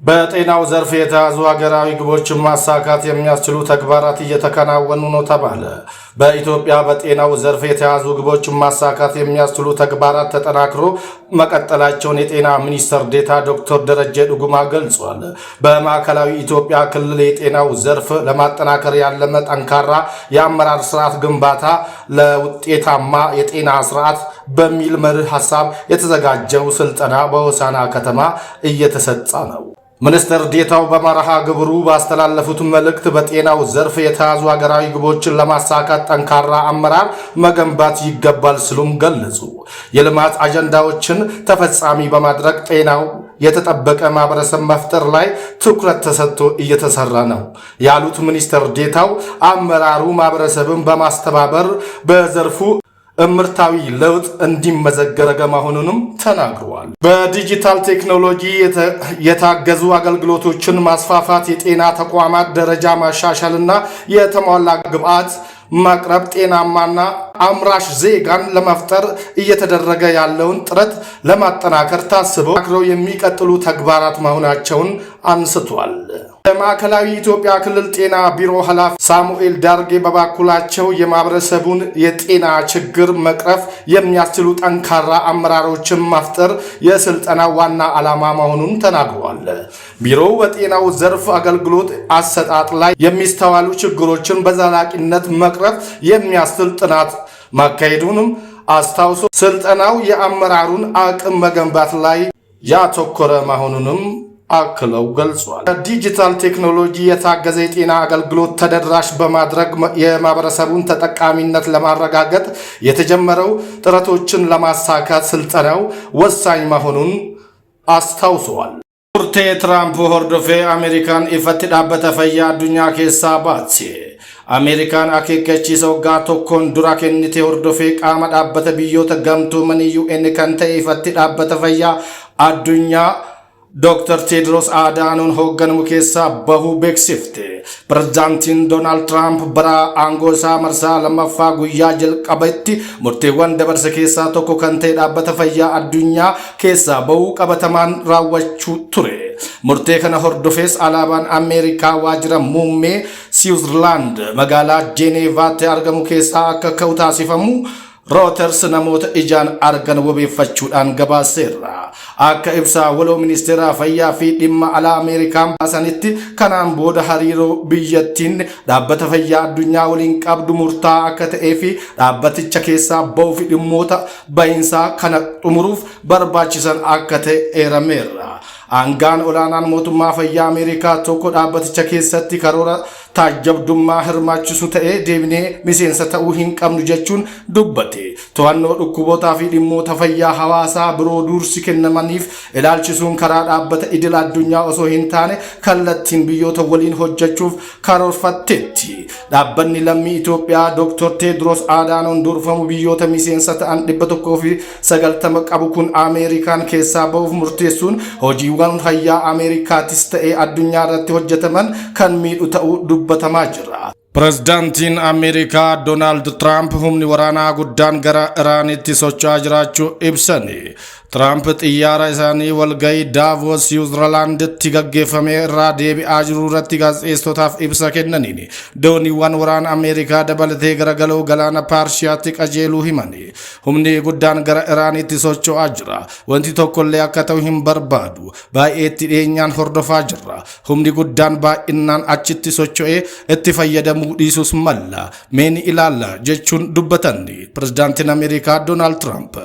በጤናው ዘርፍ የተያዙ ሀገራዊ ግቦችን ማሳካት የሚያስችሉ ተግባራት እየተከናወኑ ነው ተባለ። በኢትዮጵያ በጤናው ዘርፍ የተያዙ ግቦችን ማሳካት የሚያስችሉ ተግባራት ተጠናክሮ መቀጠላቸውን የጤና ሚኒስትር ዴኤታ ዶክተር ደረጀ ዱጉማ ገልጿል። በማዕከላዊ ኢትዮጵያ ክልል የጤናው ዘርፍ ለማጠናከር ያለመ ጠንካራ የአመራር ስርዓት ግንባታ ለውጤታማ የጤና ስርዓት በሚል መርህ ሐሳብ የተዘጋጀው ስልጠና በሆሳዕና ከተማ እየተሰጠ ነው። ሚኒስትር ዴኤታው በመርሃ ግብሩ ባስተላለፉት መልእክት በጤናው ዘርፍ የተያዙ ሀገራዊ ግቦችን ለማሳካት ጠንካራ አመራር መገንባት ይገባል ሲሉም ገለጹ። የልማት አጀንዳዎችን ተፈጻሚ በማድረግ ጤናው የተጠበቀ ማህበረሰብ መፍጠር ላይ ትኩረት ተሰጥቶ እየተሰራ ነው ያሉት ሚኒስትር ዴኤታው አመራሩ ማህበረሰብን በማስተባበር በዘርፉ እምርታዊ ለውጥ እንዲመዘገብ መሆኑንም ተናግረዋል። በዲጂታል ቴክኖሎጂ የታገዙ አገልግሎቶችን ማስፋፋት፣ የጤና ተቋማት ደረጃ ማሻሻልና የተሟላ ግብዓት ማቅረብ ጤናማና አምራች ዜጋን ለመፍጠር እየተደረገ ያለውን ጥረት ለማጠናከር ታስበው የሚቀጥሉ ተግባራት መሆናቸውን አንስቷል። የማዕከላዊ ኢትዮጵያ ክልል ጤና ቢሮ ኃላፊ ሳሙኤል ዳርጌ በበኩላቸው የማህበረሰቡን የጤና ችግር መቅረፍ የሚያስችሉ ጠንካራ አመራሮችን መፍጠር የስልጠና ዋና ዓላማ መሆኑን ተናግረዋል። ቢሮው በጤናው ዘርፍ አገልግሎት አሰጣጥ ላይ የሚስተዋሉ ችግሮችን በዘላቂነት መቅረፍ የሚያስችል ጥናት ማካሄዱንም አስታውሶ ስልጠናው የአመራሩን አቅም መገንባት ላይ ያተኮረ መሆኑንም አክለው ገልጿል። ዲጂታል ቴክኖሎጂ የታገዘ የጤና አገልግሎት ተደራሽ በማድረግ የማህበረሰቡን ተጠቃሚነት ለማረጋገጥ የተጀመረው ጥረቶችን ለማሳካት ስልጠናው ወሳኝ መሆኑን አስታውሰዋል። ቱርቴ ትራምፕ ሆርዶፌ አሜሪካን ኢፈት ዳበተ ፈያ አዱኛ ኬሳ ባትሴ አሜሪካን አኬከቺisa waggaa tokkoon dura kennite hordofee qaama dhaabbata biyyoota gamtoomanii UN kan ta'e ifatti dhaabbata fayyaa addunyaa Dr. Tedros Adhanom hogganamu keessaa bahuu beeksifte. Pireezidaantiin Doonaald Tiraamp bara aangoo isaa marsaa lammaffaa guyyaa jalqabetti murteewwan dabarse keessaa tokko kan ta'e dhaabbata fayyaa addunyaa keessaa bahuu qabatamaan raawwachuu ture. Murtee kana hordofees alaabaan Ameerikaa waajjira muummee Siwiizerlaand magaalaa Jeeneevaatti argamu keessaa akka ka'u taasifamu Reuters namoota ijaan argan wabeeffachuudhaan gabaaseera. Akka ibsaa waloo ministeera fayyaa fi dhimma alaa Ameerikaan baasanitti kanaan booda hariiroo biyyattiin dhaabbata fayyaa addunyaa waliin qabdu murtaa'aa akka ta'ee fi dhaabbaticha keessaa bahuu fi dhimmoota bahinsaa kana xumuruuf barbaachisan akka ta'e eerameera. Aangaan olaanaan mootummaa fayyaa Ameerikaa tokko dhaabbaticha keessatti karoora taajjabdummaa hirmaachisu ta'ee deebinee miseensa ta'uu hin qabnu jechuun dubbate. To'annoo dhukkubootaa fi dhimmoota fayyaa hawaasaa biroo dursi kennamaniif ilaalchisuun karaa dhaabbata idil addunyaa osoo hin taane kallattiin biyyoota waliin hojjechuuf karoorfatteetti. Dhaabbanni lammii Itoophiyaa Dr. Tedros Adhanom durfamu biyyoota miseensa ta'an 190 qabu kun Ameerikaan keessaa bahuuf murteessuun hojiiwwan fayyaa Ameerikaatis ta'ee addunyaa irratti hojjetaman kan miidhu ta'uu dubbatamaa jira. Pireezidaantiin Ameerikaa Doonaald Tiraamp humni waraanaa guddaan gara Iraanitti socho'aa jiraachuu ibsani. Tiraamp xiyyaara isaanii walgahii Daavoos Siwiizerlaanditti gaggeeffame irraa deebi'aa jiru irratti gaazexeessitootaaf ibsa kennaniin dooniiwwan waraana Ameerikaa dabalatee garagaloo galaana Paarshiyaatti qajeeluu himani. Humni guddaan gara Iraanitti socho'aa jira. Wanti tokkollee akka ta'u hin barbaadu. Baay'eetti dhiyeenyaan hordofaa jirra. Humni guddaan baay'inaan achitti socho'ee itti fayyadamuu dhiisus malla. Meeni ilaalla jechuun dubbatanni pireezidaantiin Ameerikaa Doonaald Tiraamp.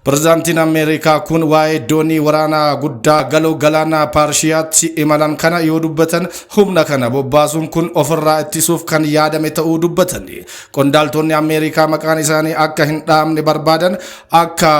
Pireezidaantiin Ameerikaa kun waa'ee doonii waraanaa guddaa galoo galaana Paarshiyaatti imalan kana yoo dubbatan humna kana bobbaasuun kun ofirraa ittisuuf kan yaadame ta'uu dubbatani. Qondaaltonni Ameerikaa maqaan isaanii akka hin dhaamne barbaadan akka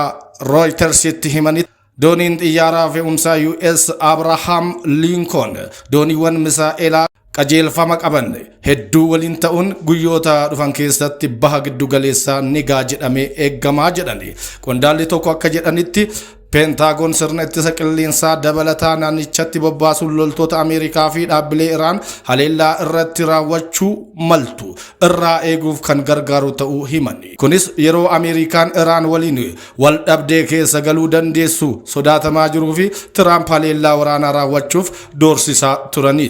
Reutersitti himanitti dooniin xiyyaaraa fe'umsaa US Abrahaam Lincoln dooniiwwan misaa'elaa qajeelfama qaban hedduu waliin ta'uun guyyoota dhufan keessatti baha giddu galeessaa ni gaa jedhamee eeggamaa jedhani. Qondaalli tokko akka jedhanitti Peentaagoon sirna ittisa qilleensaa dabalataa naannichatti bobbaasuun loltoota Ameerikaa fi dhaabbilee Iraan haleellaa irratti raawwachuu maltu irraa eeguuf kan gargaaru ta'uu himani. Kunis yeroo Ameerikaan Iraan waliin wal dhabdee keessa galuu dandeessu sodaatamaa jiruu fi Tiraamp haleellaa waraanaa raawwachuuf doorsisaa turani.